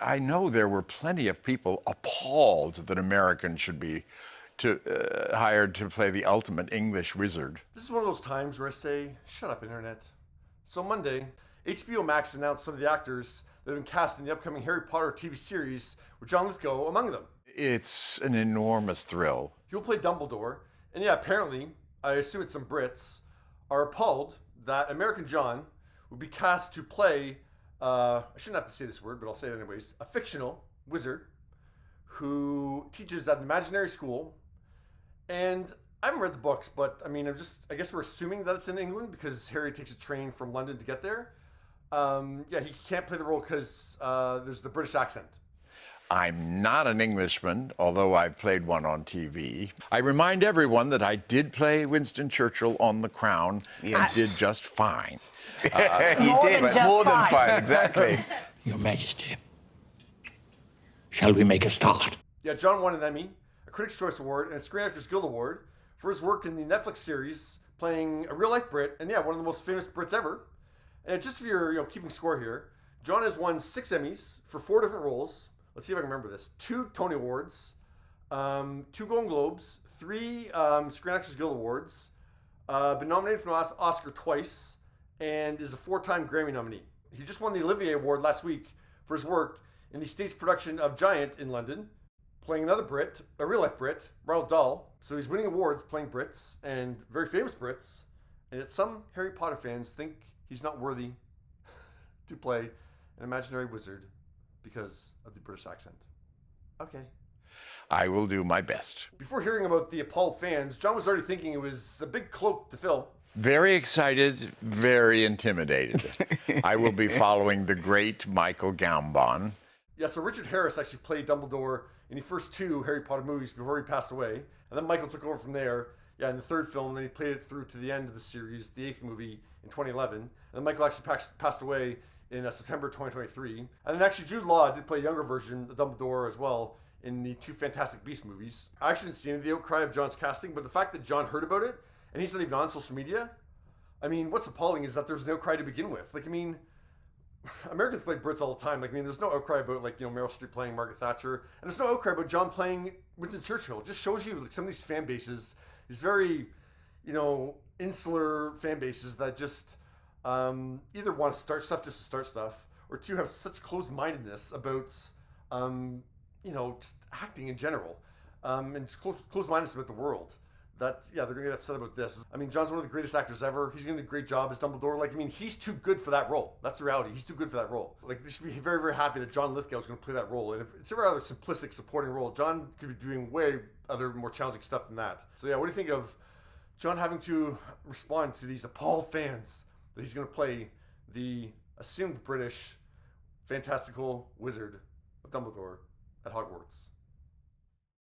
I know there were plenty of people appalled that Americans should be hired to play the ultimate English wizard. This is one of those times where I say, shut up, Internet. So Monday, HBO Max announced some of the actors that have been cast in the upcoming Harry Potter TV series, with John Lithgow among them. It's an enormous thrill. He will play Dumbledore, and yeah, apparently, I assume it's some Brits, are appalled that American John would be cast to play, I shouldn't have to say this word, but I'll say it anyways, a fictional wizard who teaches at an imaginary school. And I haven't read the books, but I mean, I guess we're assuming that it's in England because Harry takes a train from London to get there. Yeah, he can't play the role because there's the British accent. I'm not an Englishman, although I've played one on TV. I remind everyone that I did play Winston Churchill on The Crown and did just fine. You did, but more than fine, exactly. Your Majesty, shall we make a start? Yeah, John won an Emmy, a Critics' Choice Award, and a Screen Actors Guild Award for his work in the Netflix series playing a real-life Brit, and yeah, one of the most famous Brits ever. And just if you're keeping score here, John has won 6 Emmys for 4 different roles. Let's see if I can remember this. 2 Tony Awards, 2 Golden Globes, 3 Screen Actors Guild Awards, been nominated for an Oscar twice, and is a 4-time Grammy nominee. He just won the Olivier Award last week for his work in the state's production of Giant in London, playing another Brit, a real-life Brit, Ronald Dahl. So he's winning awards playing Brits, and very famous Brits, and yet some Harry Potter fans think he's not worthy to play an imaginary wizard because of the British accent. Okay. I will do my best. Before hearing about the appalled fans, John was already thinking it was a big cloak to fill. Very excited, very intimidated. I will be following the great Michael Gambon. Yeah, so Richard Harris actually played Dumbledore in the first 2 Harry Potter movies before he passed away. And then Michael took over from there, in the 3rd film, and then he played it through to the end of the series, the 8th movie in 2011. And then Michael actually passed away in September 2023. And then actually Jude Law did play a younger version of Dumbledore as well in the 2 Fantastic Beasts movies. I actually didn't see any of the outcry of John's casting, but the fact that John heard about it, and he's not even on social media, I mean, what's appalling is that there's no outcry to begin with. Like, I mean, Americans play Brits all the time. Like, I mean, there's no outcry about, Meryl Streep playing Margaret Thatcher, and there's no outcry about John playing Winston Churchill. It just shows you, some of these fan bases, these very, insular fan bases that just either want to start stuff just to start stuff, or 2, have such closed-mindedness about, just acting in general, and just closed-mindedness about the world. That, they're going to get upset about this. I mean, John's one of the greatest actors ever. He's going to do a great job as Dumbledore. He's too good for that role. That's the reality. He's too good for that role. They should be very, very happy that John Lithgow is going to play that role. And if it's a rather simplistic supporting role, John could be doing way other more challenging stuff than that. So yeah, what do you think of John having to respond to these appalled fans that he's going to play the assumed British fantastical wizard of Dumbledore at Hogwarts?